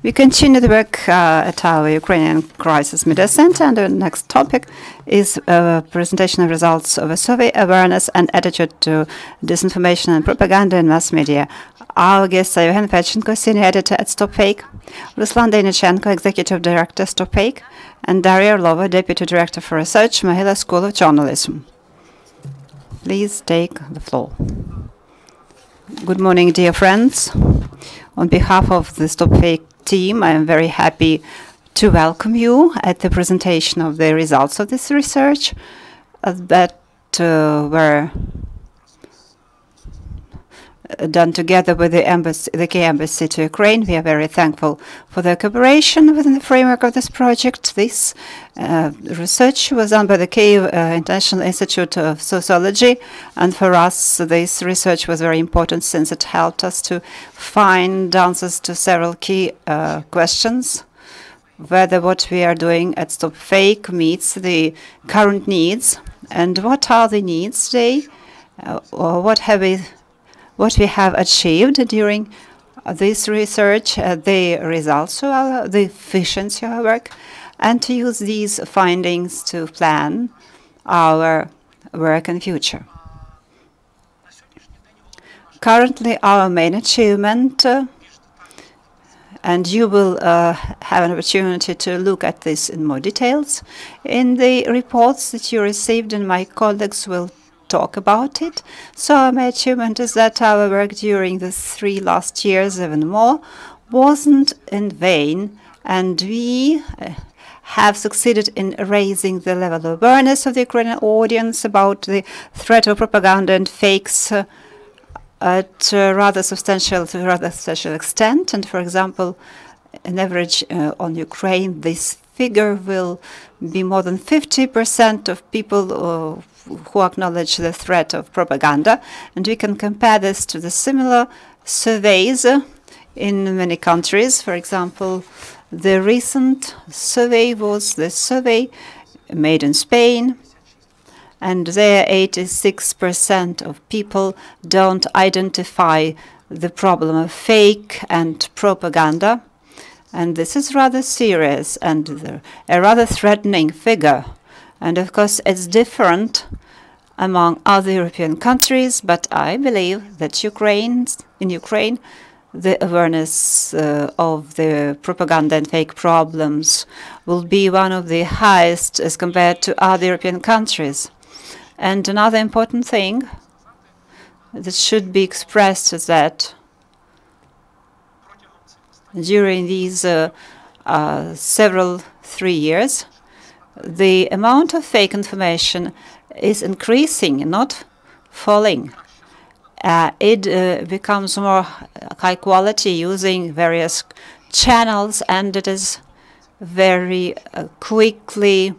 We continue the work at our Ukrainian Crisis Media Center, and the next topic is a presentation of results of a survey, awareness and attitude to disinformation and propaganda in mass media. Our guests are Yevhen Fedchenko, Senior Editor at StopFake, Ruslan Deynychenko, Executive Director, StopFake, and Daria Orlova, Deputy Director for Research, Mohyla School of Journalism. Please take the floor. Good morning, dear friends. On behalf of the StopFake team, I am very happy to welcome you at the presentation of the results of this research that were done together with the Key Embassy to Ukraine. We are very thankful for their cooperation within the framework of this project. This research was done by the Kyiv International Institute of Sociology, and for us this research was very important since it helped us to find answers to several key questions, whether what we are doing at StopFake meets the current needs, and what are the needs today, or what we have achieved during this research, the results of the efficiency of our work, and to use these findings to plan our work in future. Currently, our main achievement, and you will have an opportunity to look at this in more details in the reports that you received, and my colleagues will talk about it. So my achievement is that our work during the 3 last years, even more, wasn't in vain, and we have succeeded in raising the level of awareness of the Ukrainian audience about the threat of propaganda and fakes at a rather substantial extent. And for example, on average on Ukraine, this figure will be more than 50% of people who acknowledge the threat of propaganda, and we can compare this to the similar surveys in many countries. For example, the recent survey was the survey made in Spain, and there 86% of people don't identify the problem of fake and propaganda, and this is rather serious and a rather threatening figure. And of course, it's different among other European countries, but I believe that in Ukraine, the awareness of the propaganda and fake problems will be one of the highest as compared to other European countries. And another important thing that should be expressed is that during these 3 years, the amount of fake information is increasing, not falling. It becomes more high quality using various channels, and it is very quickly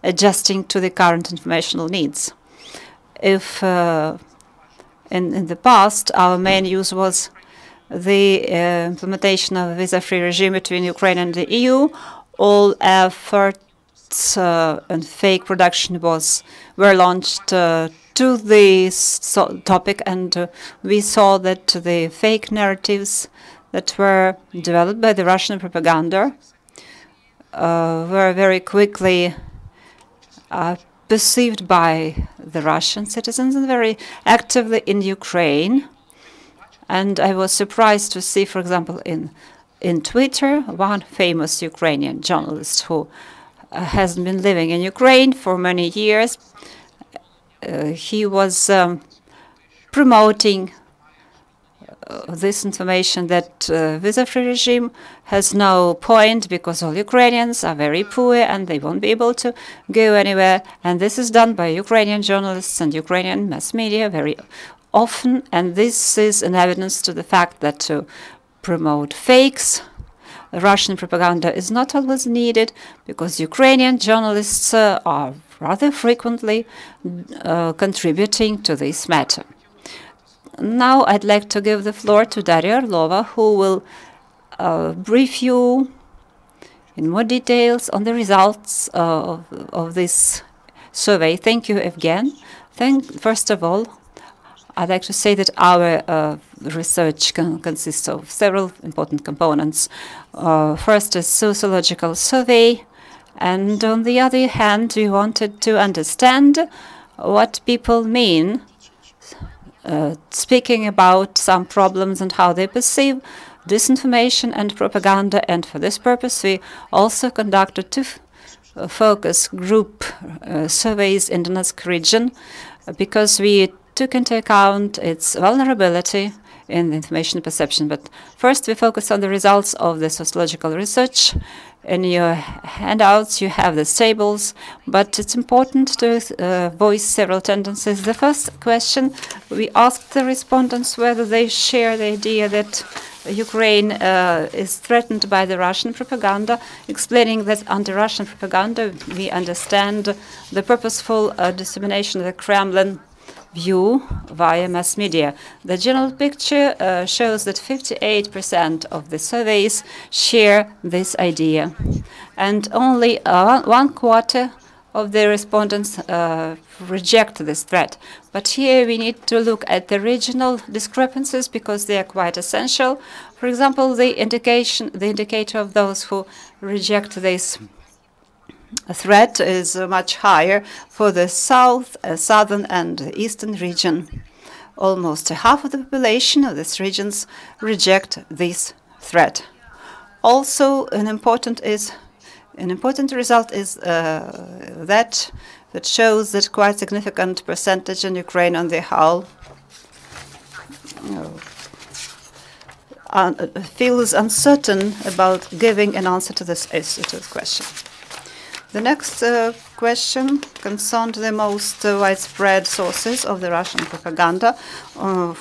adjusting to the current informational needs. If in the past our main use was the implementation of a visa-free regime between Ukraine and the EU, all efforts and fake production were launched to this topic, and we saw that the fake narratives that were developed by the Russian propaganda were very quickly perceived by the Russian citizens and very actively in Ukraine. And I was surprised to see, for example, in Twitter, one famous Ukrainian journalist who has been living in Ukraine for many years. He was promoting this information that visa-free regime has no point because all Ukrainians are very poor and they won't be able to go anywhere. And this is done by Ukrainian journalists and Ukrainian mass media very often. And this is an evidence to the fact that to promote fakes, Russian propaganda is not always needed, because Ukrainian journalists are rather frequently contributing to this matter. Now I'd like to give the floor to Daria Orlova, who will brief you in more details on the results of this survey. Thank you, Yevhen. First of all, I'd like to say that our research consists of several important components. First is sociological survey, and on the other hand, we wanted to understand what people mean speaking about some problems and how they perceive disinformation and propaganda. And for this purpose, we also conducted two focus group surveys in Donetsk region, because we took into account its vulnerability in the information perception. But first, we focus on the results of the sociological research. In your handouts, you have the tables, but it's important to voice several tendencies. The first question, we asked the respondents whether they share the idea that Ukraine is threatened by the Russian propaganda, explaining that under Russian propaganda, we understand the purposeful dissemination of the Kremlin view via mass media. The general picture shows that 58% of the surveys share this idea, and only 1/4 of the respondents reject this threat. But here we need to look at the regional discrepancies, because they are quite essential. For example, the indicator of those who reject this threat is much higher for the southern and eastern region. Almost half of the population of these regions reject this threat. Also, an important result is that shows that quite significant percentage in Ukraine on the whole feels uncertain about giving an answer to this question. The next question concerned the most widespread sources of the Russian propaganda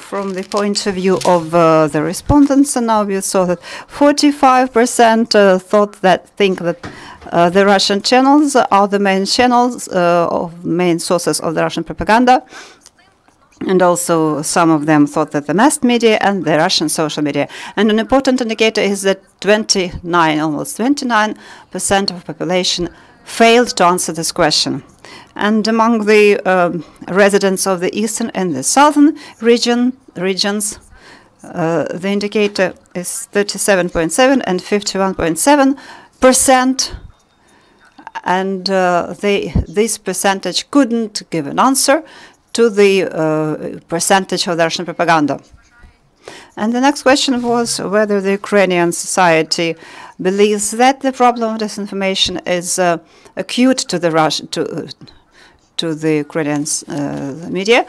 from the point of view of the respondents. And now we saw that 45% think that the Russian channels are the main channels main sources of the Russian propaganda. And also some of them thought that the mass media and the Russian social media. And an important indicator is that almost 29% of the population failed to answer this question. And among the residents of the eastern and the southern regions, the indicator is 37.7 and 51.7%. And this percentage couldn't give an answer to the percentage of the Russian propaganda. And the next question was whether the Ukrainian society believes that the problem of disinformation is acute to the Ukrainian media.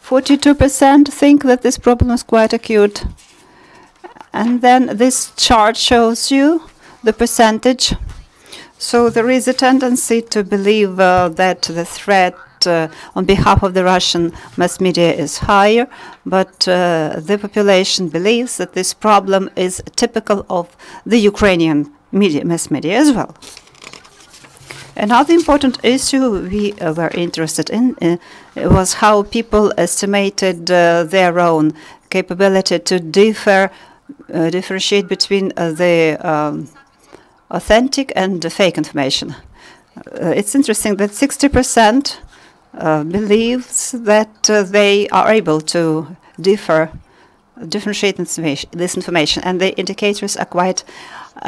42% think that this problem is quite acute. And then this chart shows you the percentage. So there is a tendency to believe that the threat on behalf of the Russian mass media is higher, but the population believes that this problem is typical of the Ukrainian mass media as well. Another important issue we were interested in was how people estimated their own capability to differentiate between the authentic and the fake information. It's interesting that 60% believes that they are able to differentiate this information, and the indicators are quite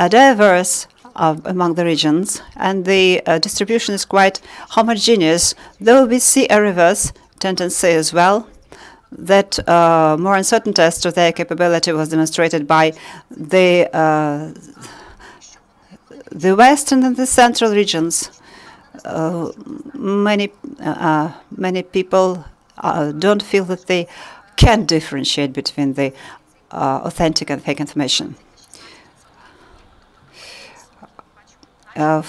diverse among the regions, and the distribution is quite homogeneous, though we see a reverse tendency as well, that more uncertain test of their capability was demonstrated by the western and the central regions. Many people don't feel that they can differentiate between the authentic and fake information.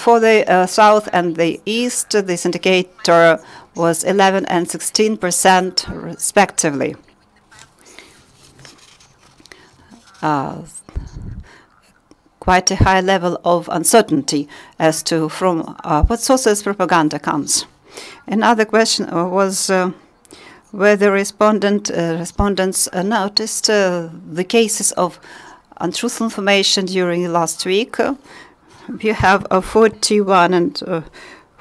For the south and the east, this indicator was 11% and 16% respectively. Quite a high level of uncertainty as to from what sources propaganda comes. Another question was whether respondents noticed the cases of untruthful information during the last week. We have 41 and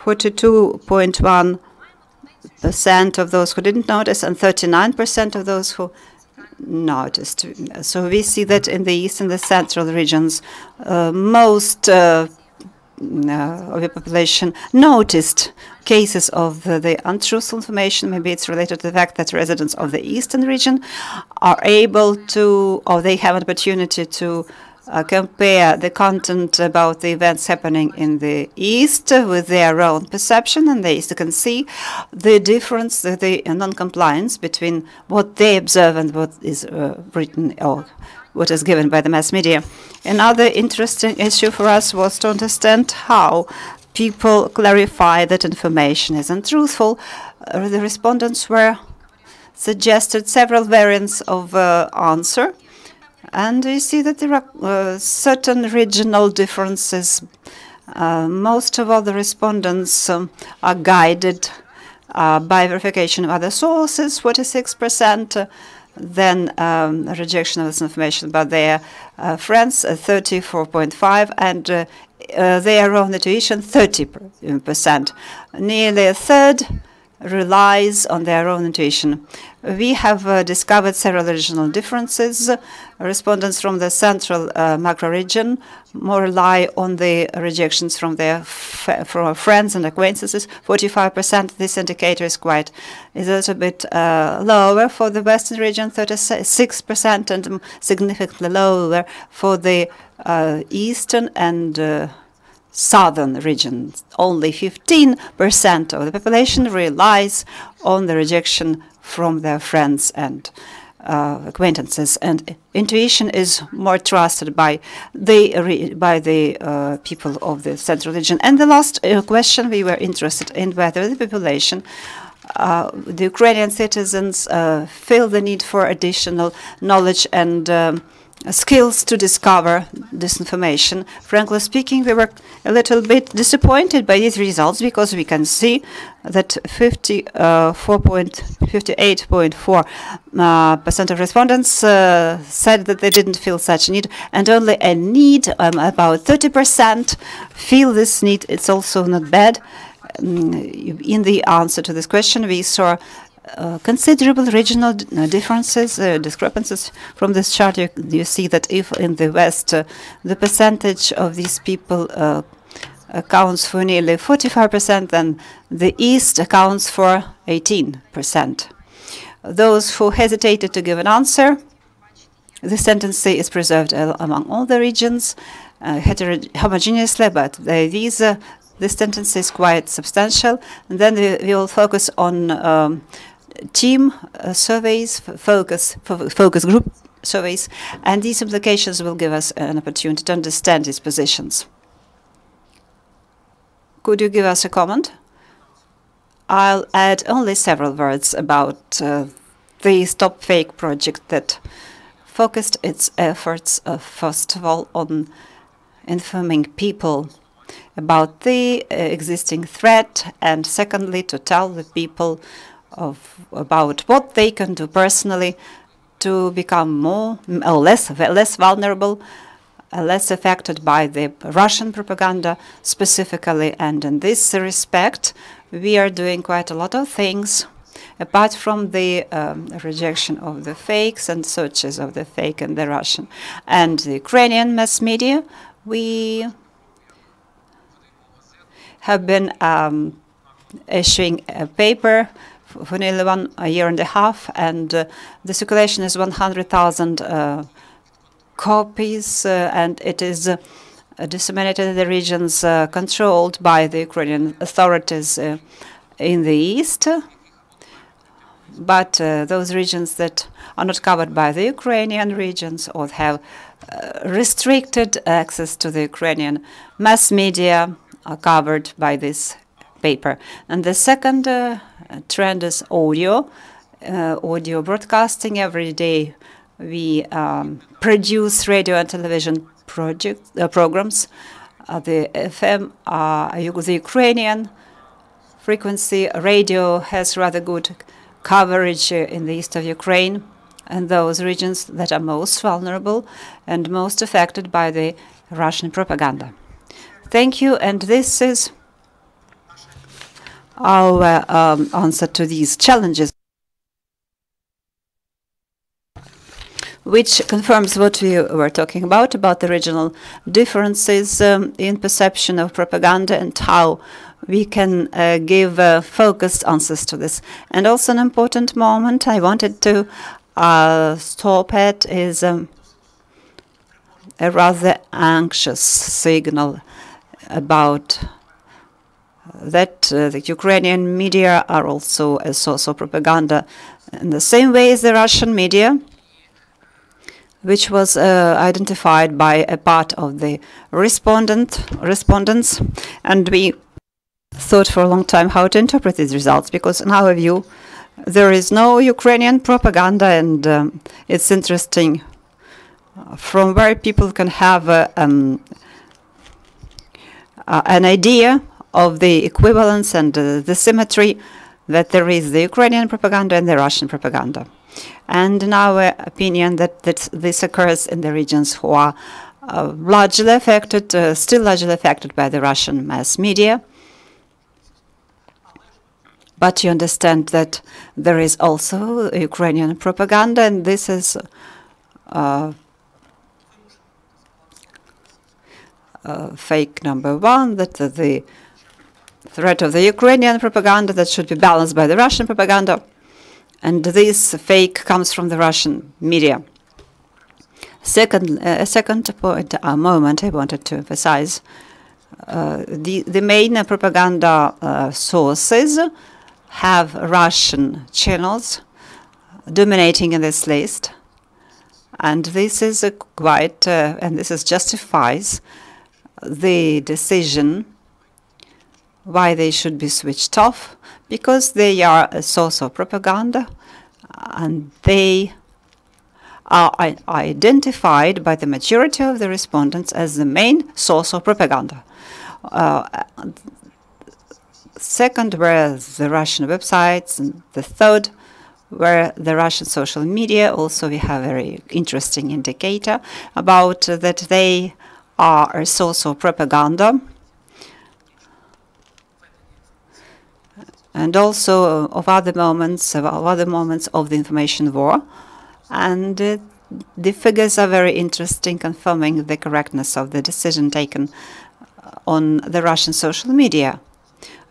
42.1 of those who didn't notice and 39% of those who noticed. So we see that in the east and the central regions, most of the population noticed cases of the untruthful information. Maybe it's related to the fact that residents of the eastern region are able to, or they have an opportunity to compare the content about the events happening in the East with their own perception, and they can see the difference, the non-compliance between what they observe and what is written or what is given by the mass media. Another interesting issue for us was to understand how people clarify that information is untruthful. The respondents were suggested several variants of answer. And you see that there are certain regional differences. Most of all the respondents are guided by verification of other sources, 46%, then rejection of this information by their friends, 34.5%, and their own intuition, 30%. Nearly a third relies on their own intuition. We have discovered several regional differences. Respondents from the central macro region more rely on the rejections from their friends and acquaintances, 45%. This indicator is a little bit lower for the western region, 36%, and significantly lower for the eastern and southern regions. Only 15% of the population relies on the rejection from their friends and acquaintances, and intuition is more trusted by the people of the central region. And the last question, we were interested in whether the population, the Ukrainian citizens, feel the need for additional knowledge and skills to discover disinformation. Frankly speaking, we were a little bit disappointed by these results because we can see that 58.4% of respondents said that they didn't feel such a need, and only a need, about 30% feel this need. It's also not bad. In the answer to this question, we saw considerable regional differences, discrepancies. From this chart, you see that if in the West the percentage of these people accounts for nearly 45%, then the East accounts for 18%. Those who hesitated to give an answer, this tendency is preserved among all the regions homogeneously, but this tendency is quite substantial. And then we will focus on team surveys, focus group surveys, and these implications will give us an opportunity to understand these positions. Could you give us a comment? I'll add only several words about the StopFake project that focused its efforts, first of all, on informing people about the existing threat, and secondly, to tell the people about what they can do personally to become less vulnerable, less affected by the Russian propaganda specifically. And in this respect, we are doing quite a lot of things. Apart from the rejection of the fakes and searches of the fake and the Russian and the Ukrainian mass media, we have been issuing a paper for nearly a year and a half, and the circulation is 100,000 copies, and it is disseminated in the regions controlled by the Ukrainian authorities in the east. But those regions that are not covered by the Ukrainian regions or have restricted access to the Ukrainian mass media are covered by this paper. And the second trend is audio broadcasting. Every day we produce radio and television programs. The FM, the Ukrainian frequency radio has rather good coverage in the east of Ukraine and those regions that are most vulnerable and most affected by the Russian propaganda. Thank you, and this is our answer to these challenges, which confirms what we were talking about the regional differences in perception of propaganda and how we can give focused answers to this. And also an important moment I wanted to stop at is a rather anxious signal about that the Ukrainian media are also a source of propaganda in the same way as the Russian media, which was identified by a part of the respondents, and we thought for a long time how to interpret these results, because in our view there is no Ukrainian propaganda, and it's interesting from where people can have an idea of the equivalence and the symmetry that there is the Ukrainian propaganda and the Russian propaganda. And in our opinion that this occurs in the regions who are largely affected, still largely affected by the Russian mass media. But you understand that there is also Ukrainian propaganda, and this is fake number one, that the threat of the Ukrainian propaganda that should be balanced by the Russian propaganda. And this fake comes from the Russian media. A second point, a moment I wanted to emphasize, the main propaganda sources have Russian channels dominating in this list, and this is quite, and this is justifies the decision why they should be switched off, because they are a source of propaganda and they are identified by the majority of the respondents as the main source of propaganda. Second were the Russian websites, and the third were the Russian social media. Also we have a very interesting indicator about that they are a source of propaganda, and also of other moments of the information war. And the figures are very interesting, confirming the correctness of the decision taken on the Russian social media.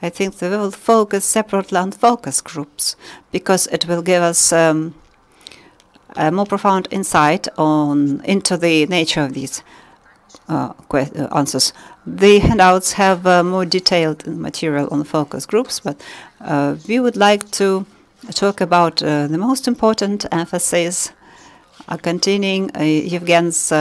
I think they will focus separately on focus groups, because it will give us a more profound insight into the nature of these answers. The handouts have more detailed material on focus groups, but we would like to talk about the most important emphasis containing Yevgen's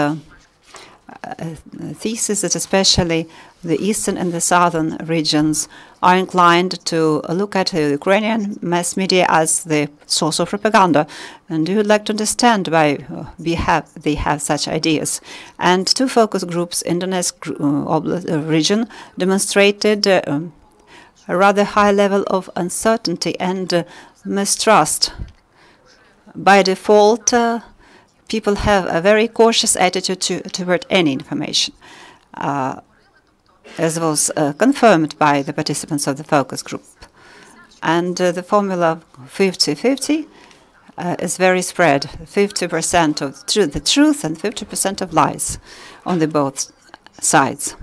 thesis that especially the eastern and the southern regions are inclined to look at the Ukrainian mass media as the source of propaganda. And we would like to understand why they have such ideas. And two focus groups in Donetsk region demonstrated a rather high level of uncertainty and mistrust. By default, people have a very cautious attitude toward any information, as was confirmed by the participants of the focus group. And the formula 50-50 is very spread, 50% of the truth and 50% of lies on the both sides.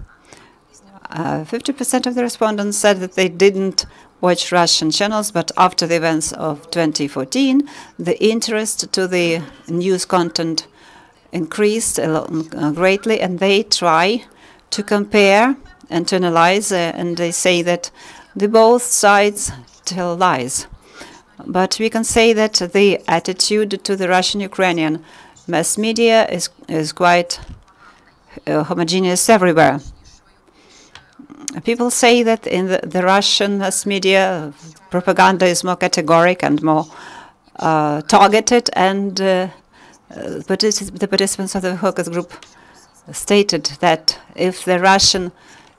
50% of the respondents said that they didn't watch Russian channels, but after the events of 2014, the interest to the news content increased greatly, and they try to compare and to analyze, and they say that the both sides tell lies. But we can say that the attitude to the Russian-Ukrainian mass media is quite homogeneous everywhere. People say that in the Russian mass media, propaganda is more categoric and more targeted, and the participants of the focus group stated that if the Russian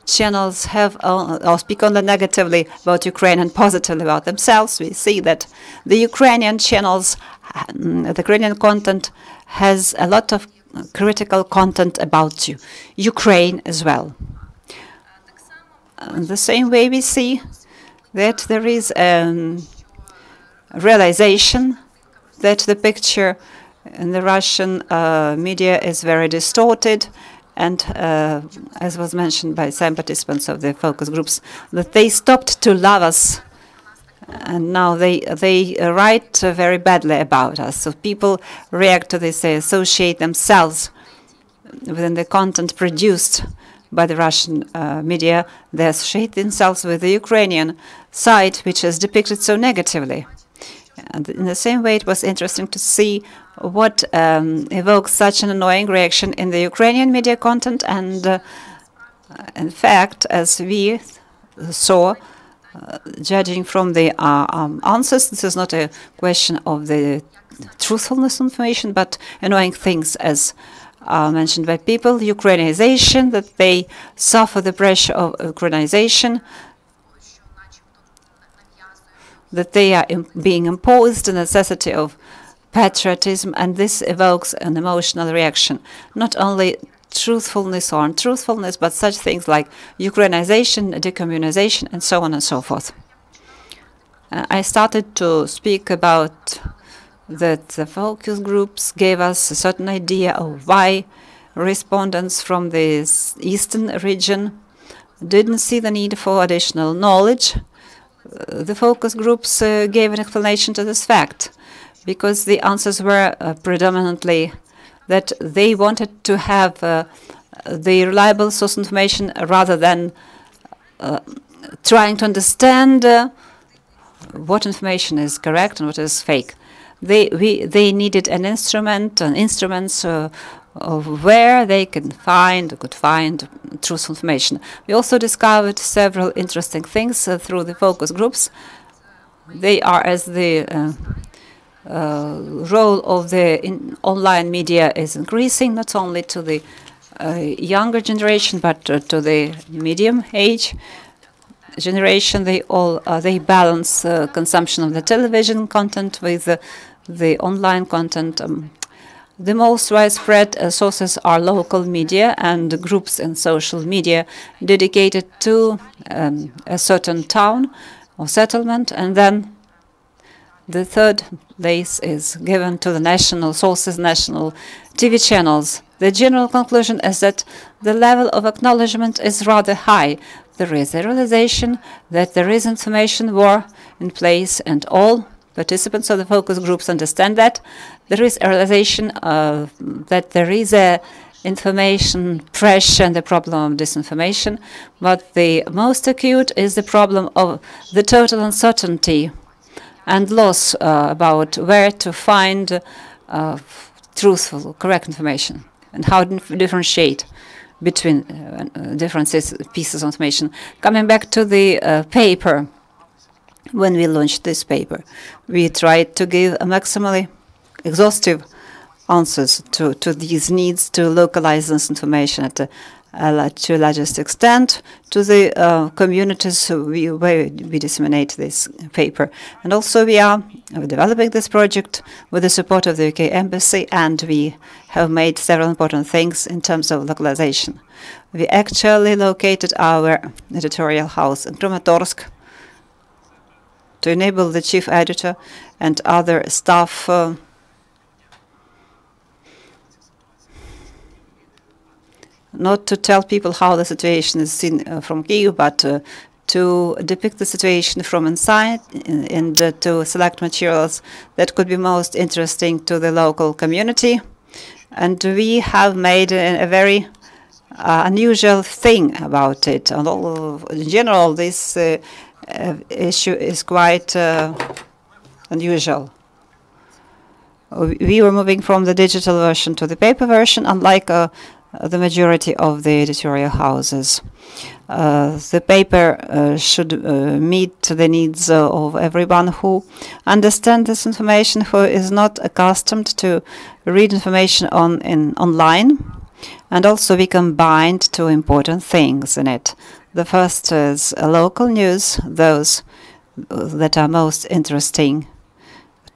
channels have or speak only negatively about Ukraine and positively about themselves, we see that the Ukrainian channels, the Ukrainian content has a lot of critical content about Ukraine as well. In the same way, we see that there is a realization that the picture in the Russian media is very distorted, and as was mentioned by some participants of the focus groups, that they stopped to love us, and now they write very badly about us. So people react to this, they associate themselves within the content produced by the Russian media. They associate themselves with the Ukrainian side, which is depicted so negatively. And in the same way, it was interesting to see what evokes such an annoying reaction in the Ukrainian media content. And in fact, as we saw, judging from the answers, this is not a question of the truthfulness of information, but annoying things, as mentioned by people. Ukrainization, that they suffer the pressure of Ukrainization, that they are being imposed the necessity of patriotism, and this evokes an emotional reaction. Not only truthfulness or untruthfulness, but such things like Ukrainization, decommunization, and so on and so forth. I started to speak about that the focus groups gave us a certain idea of why respondents from the eastern region didn't see the need for additional knowledge. The focus groups gave an explanation to this fact, because the answers were predominantly that they wanted to have the reliable source information rather than trying to understand what information is correct and what is fake. They needed an instrument, instruments of where they could find truthful information. We also discovered several interesting things through the focus groups. They are as the role of the online media is increasing, not only to the younger generation, but to the medium age generation. They balance consumption of the television content with the online content. The most widespread sources are local media and groups in social media dedicated to a certain town or settlement, and then the third place is given to the national sources, national TV channels. The general conclusion is that the level of acknowledgement is rather high. There is a realization that there is information war in place, and all participants of the focus groups understand that. There is a realization that there is a information pressure and the problem of disinformation, but the most acute is the problem of the total uncertainty and loss about where to find truthful, correct information, and how to differentiate between different pieces of information. Coming back to the paper, when we launched this paper, we tried to give a maximally exhaustive answers to these needs to localize this information to a largest extent to the communities where we disseminate this paper. And also we are developing this project with the support of the UK Embassy, and we have made several important things in terms of localization. We actually located our editorial house in Kramatorsk to enable the chief editor and other staff not to tell people how the situation is seen from Kyiv, but to depict the situation from inside and to select materials that could be most interesting to the local community. And we have made a very unusual thing about it. And in general, this issue is quite unusual. We were moving from the digital version to the paper version, unlike the majority of the editorial houses. The paper should meet the needs of everyone who understands this information, who is not accustomed to read information online. And also we combined two important things in it. The first is local news, those that are most interesting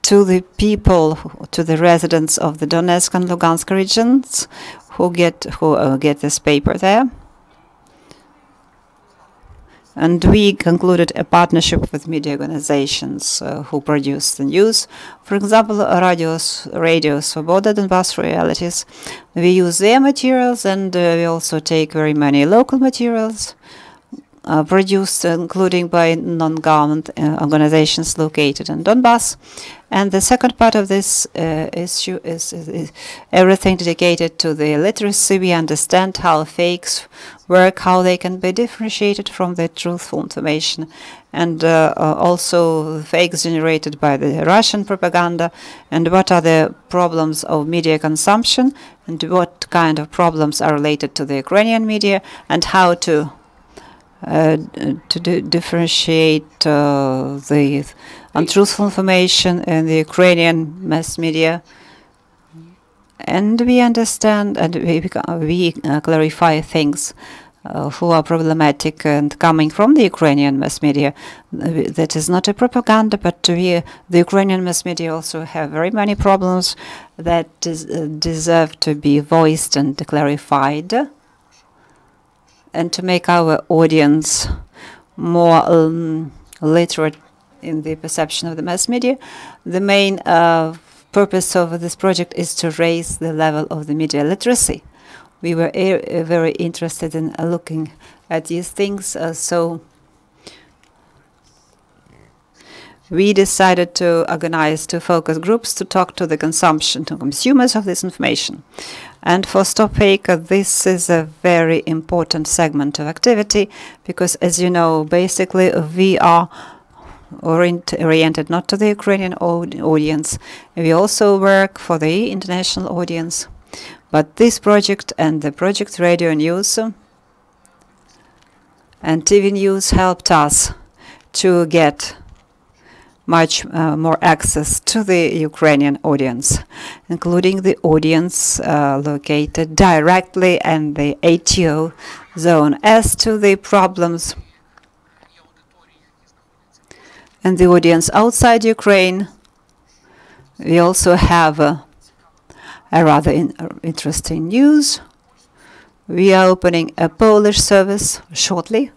to the people, to the residents of the Donetsk and Lugansk regions, who get this paper there. And we concluded a partnership with media organizations who produce the news. For example, Radio Svoboda, Donbass Realities. We use their materials, and we also take very many local materials produced, including by non-government organizations located in Donbass. And the second part of this issue is everything dedicated to the literacy. We understand how fakes work, how they can be differentiated from the truthful information, and also fakes generated by the Russian propaganda, and what are the problems of media consumption, and what kind of problems are related to the Ukrainian media, and how to differentiate the untruthful information in the Ukrainian mass media. And we understand and we clarify things who are problematic and coming from the Ukrainian mass media. That is not a propaganda, but the Ukrainian mass media also have very many problems that deserve to be voiced and clarified, and to make our audience more literate in the perception of the mass media. The main purpose of this project is to raise the level of the media literacy. We were very interested in looking at these things, so we decided to organize two focus groups to talk to the consumers of this information. And for StopFake, this is a very important segment of activity because, as you know, basically we are oriented not to the Ukrainian audience. We also work for the international audience. But this project and the project Radio News and TV News helped us to get much more access to the Ukrainian audience, including the audience located directly in the ATO zone. As to the problems and the audience outside Ukraine, we also have a rather interesting news. We are opening a Polish service shortly,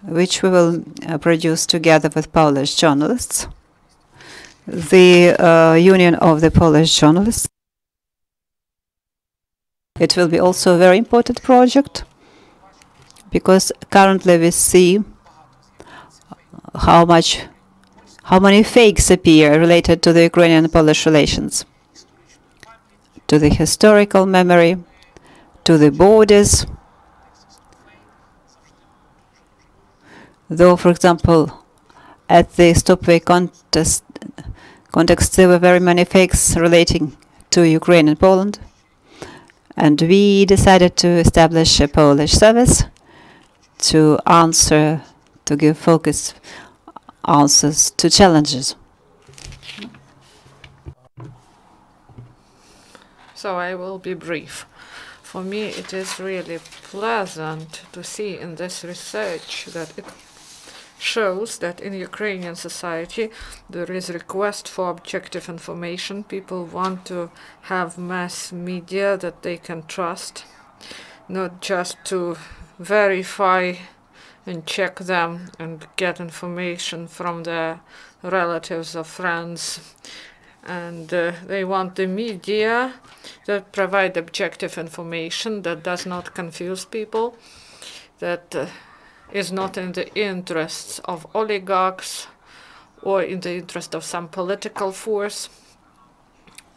which we will produce together with Polish journalists, the Union of the Polish Journalists. It will be also a very important project because currently we see how many fakes appear related to the Ukrainian-Polish relations, to the historical memory, to the borders. Though, for example, at the StopFake context, there were very many fakes relating to Ukraine and Poland. And we decided to establish a Polish service to give focused answers to challenges. So I will be brief. For me, it is really pleasant to see in this research that it shows that in Ukrainian society there is a request for objective information. People want to have mass media that they can trust, not just to verify and check them and get information from their relatives or friends. And they want the media that provide objective information, that does not confuse people, that is not in the interests of oligarchs or in the interest of some political force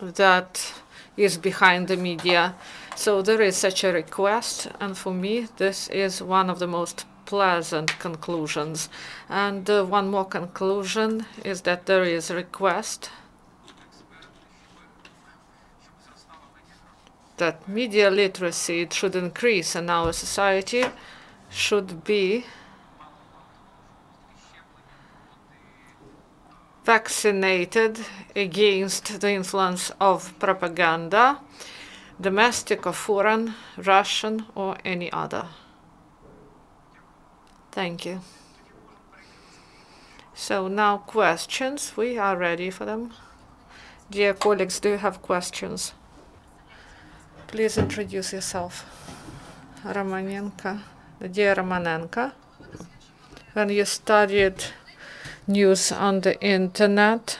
that is behind the media. So there is such a request, and for me this is one of the most pleasant conclusions. And one more conclusion is that there is a request that media literacy should increase in our society, should be vaccinated against the influence of propaganda, domestic or foreign, Russian or any other. Thank you. So now questions. We are ready for them. Dear colleagues, do you have questions? Please introduce yourself. Romanenko. Dear Romanenko. when you studied news on the internet,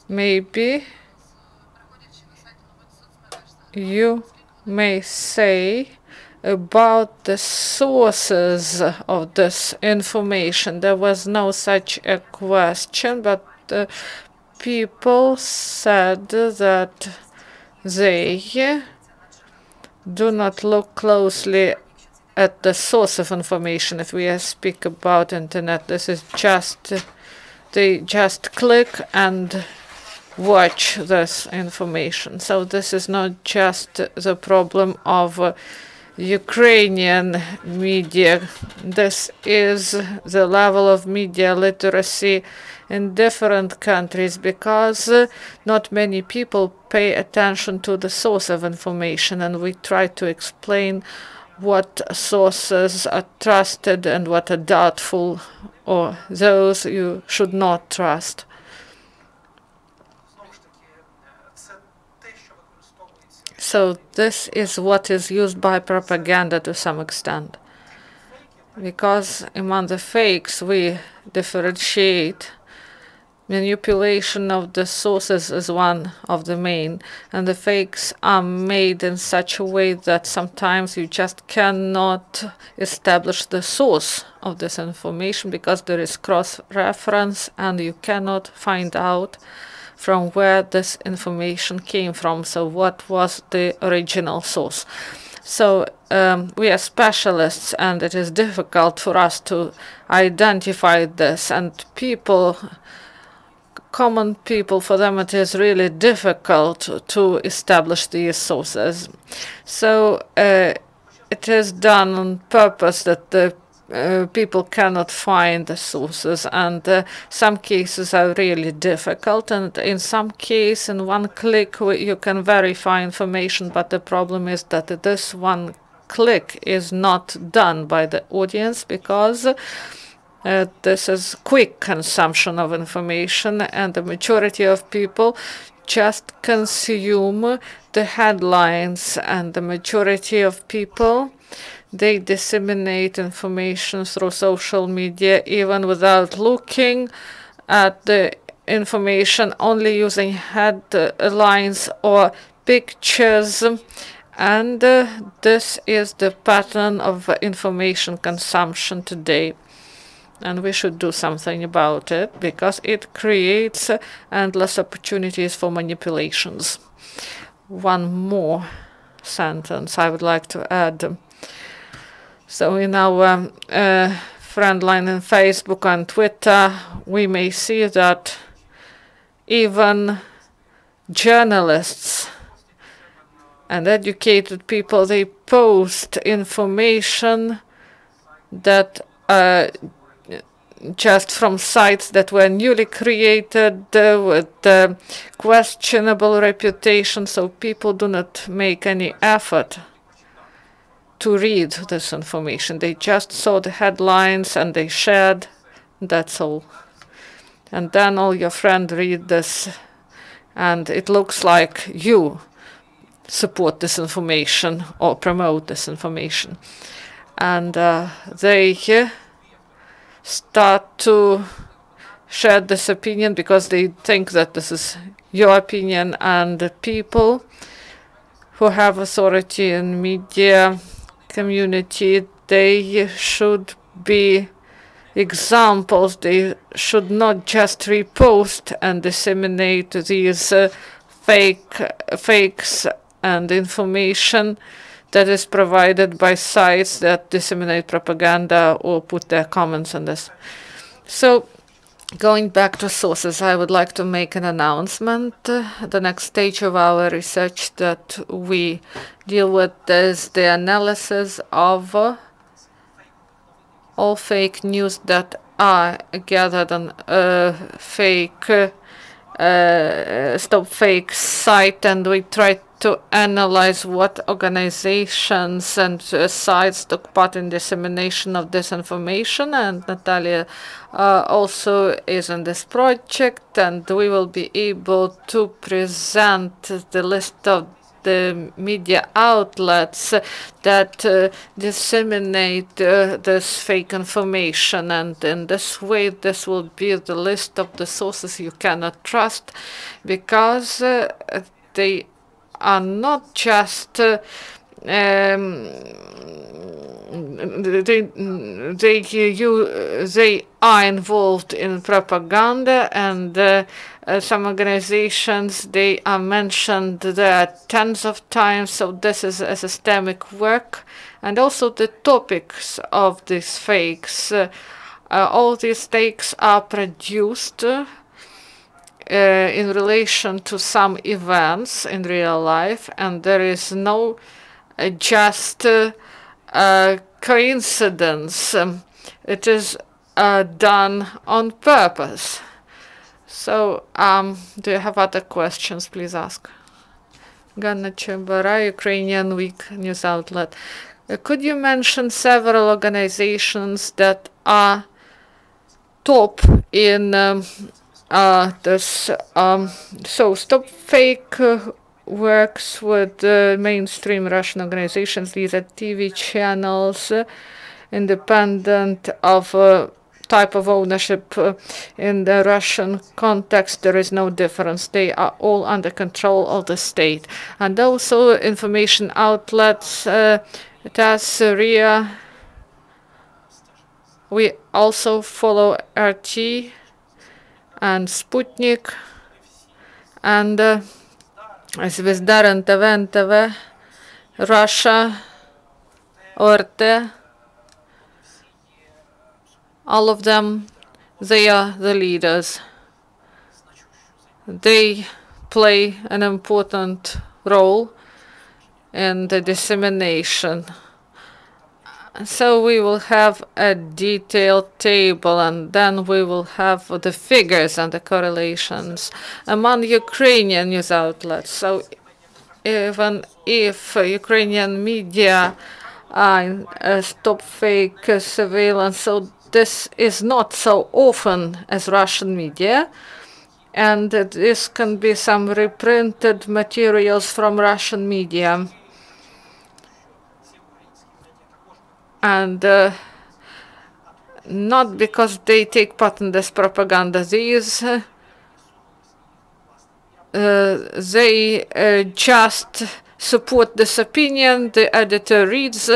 maybe you may say about the sources of this information. There was no such a question, but people said that they do not look closely at the source of information. If we speak about internet, this is just, they just click and watch this information. So this is not just the problem of Ukrainian media. This is the level of media literacy in different countries, because not many people pay attention to the source of information, and we try to explain what sources are trusted and what are doubtful, or those you should not trust. So this is what is used by propaganda to some extent, because among the fakes we differentiate. Manipulation of the sources is one of the main, and the fakes are made in such a way that sometimes you just cannot establish the source of this information, because there is cross-reference and you cannot find out from where this information came from. So what was the original source? So we are specialists, and it is difficult for us to identify this, and people, common people, for them it is really difficult to establish these sources. So it is done on purpose that the people cannot find the sources, and some cases are really difficult, and in some case, in one click, you can verify information, but the problem is that this one click is not done by the audience, because this is quick consumption of information, and the majority of people just consume the headlines, and the majority of people, they disseminate information through social media even without looking at the information, only using headlines or pictures. And this is the pattern of information consumption today. And we should do something about it, because it creates endless opportunities for manipulations. One more sentence I would like to add. So in our friend line on Facebook and Twitter, we may see that even journalists and educated people, they post information that just from sites that were newly created with questionable reputation, so people do not make any effort to read this information. They just saw the headlines and they shared, that's all. And then all your friends read this, and it looks like you support this information or promote this information. And they start to share this opinion because they think that this is your opinion, and the people who have authority in media community, they should be examples. They should not just repost and disseminate these fakes and information that is provided by sites that disseminate propaganda or put their comments on this. So going back to sources, I would like to make an announcement. The next stage of our research that we deal with is the analysis of all fake news that are gathered on StopFake site, and we try to analyze what organizations and sites took part in dissemination of disinformation. And Natalia also is in this project, and we will be able to present the list of the media outlets that disseminate this fake information, and in this way this will be the list of the sources you cannot trust, because they are not just they are involved in propaganda, and some organizations, they are mentioned there tens of times, so this is a systemic work. And also the topics of these fakes, all these takes are produced in relation to some events in real life, and there is no just coincidence. It is done on purpose. So, do you have other questions? Please ask. Ganna Chembara, Ukrainian Week news outlet. Could you mention several organizations that are top in this? So, StopFake works with mainstream Russian organizations. These are TV channels, independent of type of ownership. In the Russian context, there is no difference. They are all under control of the state. And also information outlets, TASS, RIA. We also follow RT and Sputnik, and Zvezda, NTV, Russia, ORT. All of them, they are the leaders. They play an important role in the dissemination. So we will have a detailed table, and then we will have the figures and the correlations among Ukrainian news outlets. So even if Ukrainian media are stop fake surveillance, so this is not so often as Russian media, and this can be some reprinted materials from Russian media. And not because they take part in this propaganda. These they just support this opinion. The editor reads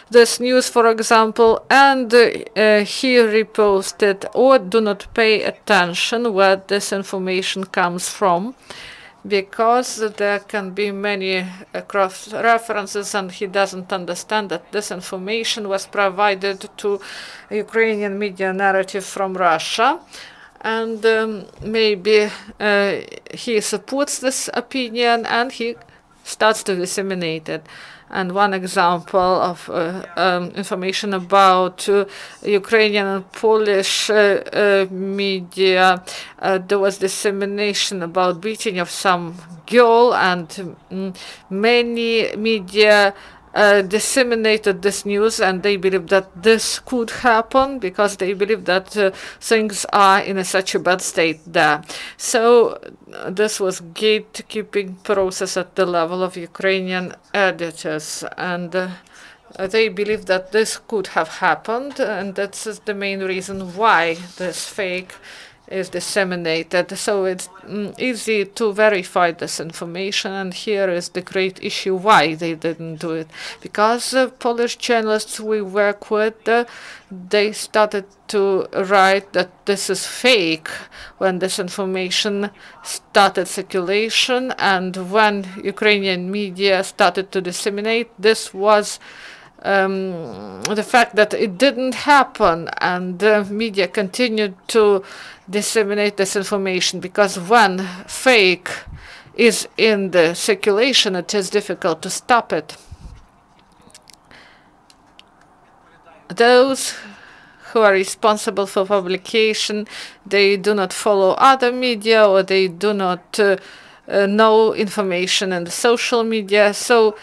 this news, for example, and he reposts it, or do not pay attention where this information comes from, because there can be many cross references, and he doesn't understand that this information was provided to Ukrainian media narrative from Russia. And maybe he supports this opinion and he starts to disseminate it. And one example of information about Ukrainian and Polish media, there was dissemination about beating of some girl, and many media disseminated this news, and they believe that this could happen because they believe that things are in such a bad state there. So this was gatekeeping process at the level of Ukrainian editors, and they believe that this could have happened, and that's the main reason why this fake is disseminated. So it's easy to verify this information, and here is the great issue why they didn't do it. Because Polish journalists we work with, they started to write that this is fake when this information started circulation, and when Ukrainian media started to disseminate, this was the fact that it didn't happen, and the media continued to disseminate this information, because when fake is in the circulation, it is difficult to stop it. Those who are responsible for publication, they do not follow other media, or they do not know information in the social media. So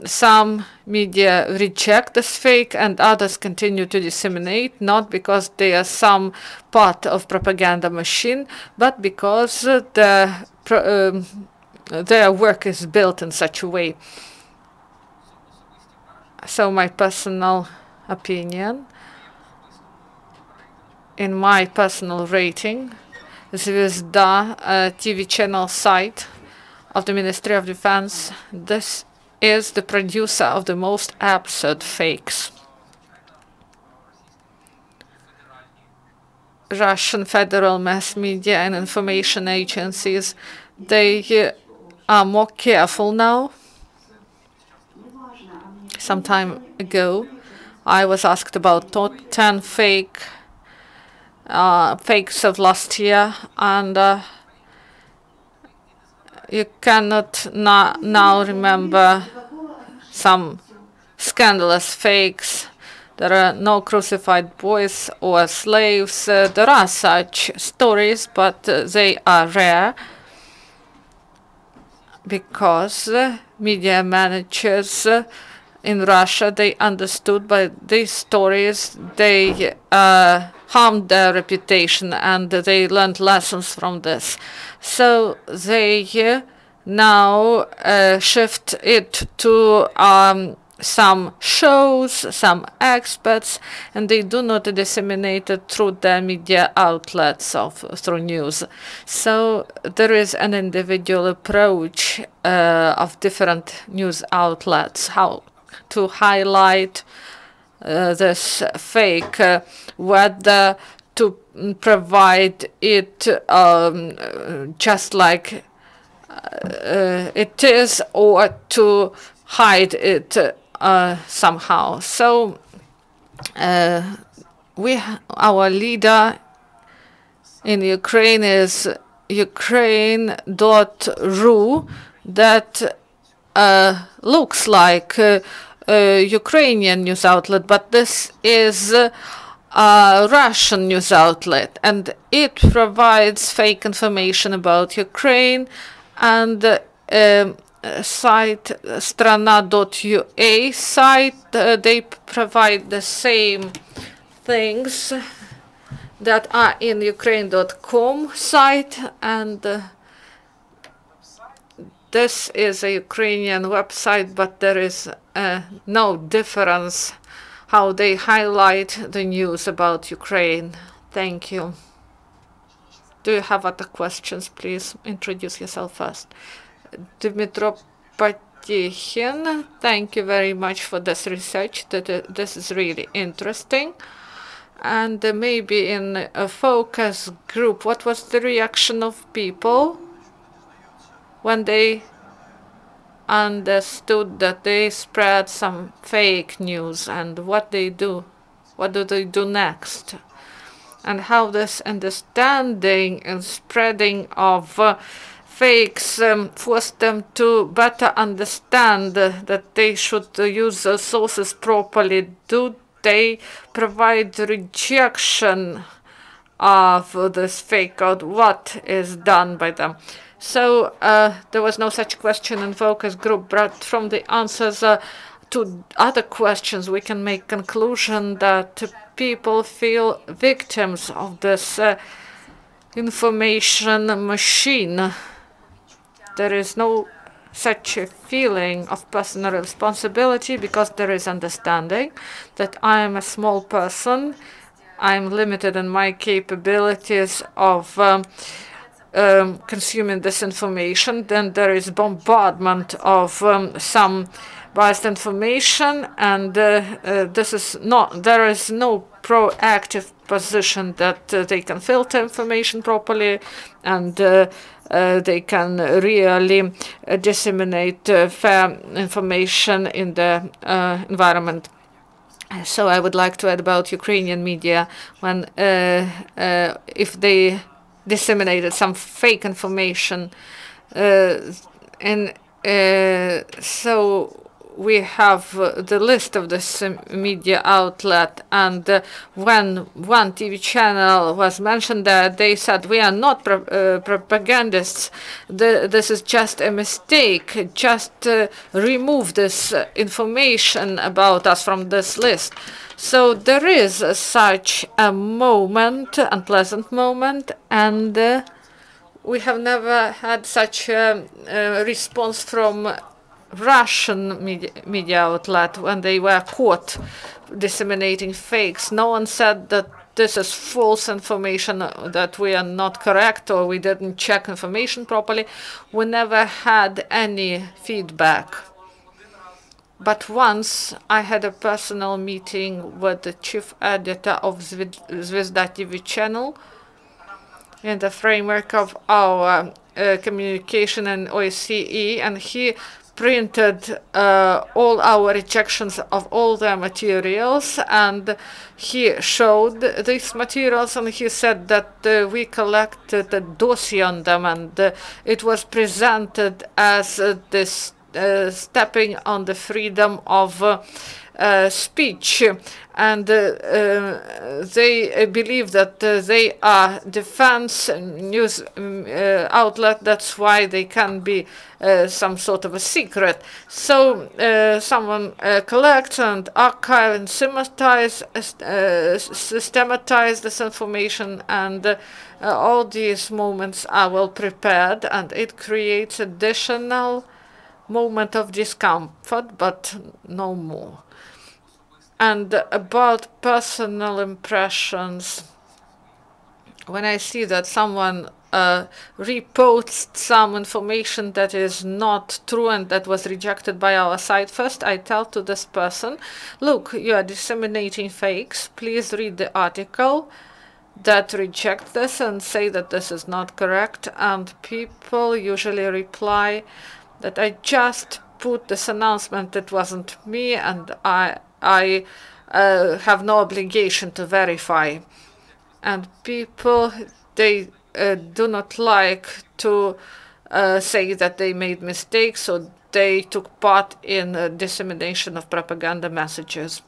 some media reject this fake and others continue to disseminate, not because they are some part of propaganda machine, but because the their work is built in such a way. So my personal opinion, in my personal rating, Zvezda TV channel site of the Ministry of Defense, this is the producer of the most absurd fakes. Russian federal mass media and information agencies, they are more careful now. Some time ago, I was asked about top 10 fakes of last year, and you cannot now remember some scandalous fakes. There are no crucified boys or slaves. There are such stories, but they are rare because media managers in Russia, they understood by these stories, they harmed their reputation and they learned lessons from this. So they now shift it to some shows, some experts, and they do not disseminate it through their media outlets through news. So there is an individual approach of different news outlets, how to highlight this fake, whether to provide it just like it is or to hide it somehow. So our leader in Ukraine is Ukraine.ru, that looks like a Ukrainian news outlet, but this is a Russian news outlet, and it provides fake information about Ukraine. And site strana.ua site, they provide the same things that are in Ukraine.com site, and this is a Ukrainian website, but there is no difference how they highlight the news about Ukraine. Thank you. Do you have other questions? Please introduce yourself first. Dmitro Patichin, thank you very much for this research. This is really interesting. And maybe in a focus group, what was the reaction of people when they understood that they spread some fake news, and what they do? What do they do next? And how this understanding and spreading of fakes forced them to better understand that they should use sources properly. Do they provide rejection of this fake code? What is done by them? So there was no such question in focus group, but from the answers to other questions, we can make conclusion that people feel victims of this information machine. There is no such a feeling of personal responsibility because there is understanding that I am a small person, I'm limited in my capabilities of consuming this information. Then there is bombardment of some biased information, and this is not, there is no proactive position that they can filter information properly, and they can really disseminate fair information in the environment. So I would like to add about Ukrainian media, when if they disseminated some fake information, and so we have the list of this media outlet, and when one TV channel was mentioned there, they said, we are not propagandists, this is just a mistake, just remove this information about us from this list. So there is such a moment, unpleasant moment, and we have never had such a response from Russian media outlet when they were caught disseminating fakes. No one said that this is false information, that we are not correct, or we didn't check information properly. We never had any feedback. But once I had a personal meeting with the chief editor of Zvezda TV channel in the framework of our communication and OSCE, and he printed all our rejections of all the materials, and he showed these materials, and he said that we collected a dossier on them, and it was presented as this stepping on the freedom of speech, and they believe that they are defense news outlet. That's why they can be some sort of a secret. So someone collects and archive and systematize this information, and all these moments are well prepared, and it creates additional moment of discomfort, but no more. And about personal impressions, when I see that someone reposts some information that is not true and that was rejected by our site, first I tell to this person, look, you are disseminating fakes, please read the article that reject this and say that this is not correct. And people usually reply that I just put this announcement, it wasn't me, and I have no obligation to verify. And people, they do not like to say that they made mistakes, so they took part in dissemination of propaganda messages.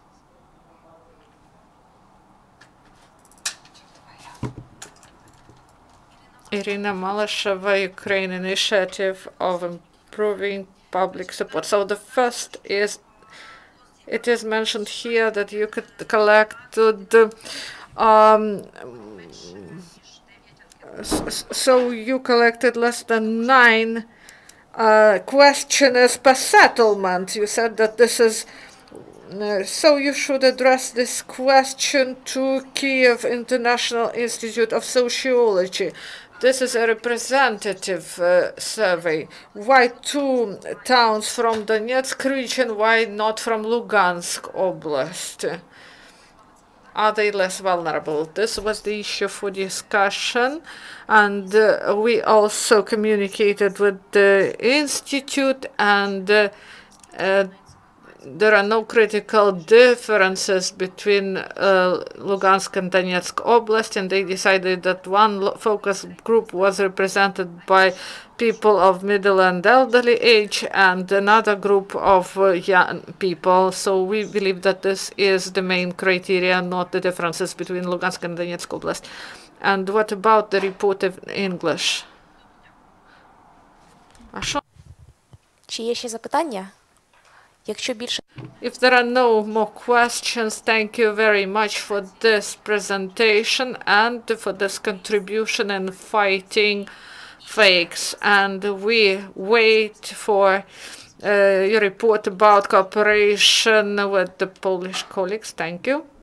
Irina Malasheva, Ukraine initiative of improving public support. So the first is, it is mentioned here that you could collect so you collected less than 9 questionnaires per settlement. You said that this is so you should address this question to Kiev International Institute of Sociology. This is a representative survey. Why 2 towns from Donetsk region? Why not from Lugansk Oblast? Are they less vulnerable? This was the issue for discussion, and we also communicated with the institute, and there are no critical differences between Lugansk and Donetsk Oblast, and they decided that one focus group was represented by people of middle and elderly age, and another group of young people. So we believe that this is the main criteria, not the differences between Lugansk and Donetsk Oblast. And what about the report in English? Чи є ще запитання? If there are no more questions, thank you very much for this presentation and for this contribution in fighting fakes. And we wait for your report about cooperation with the Polish colleagues. Thank you.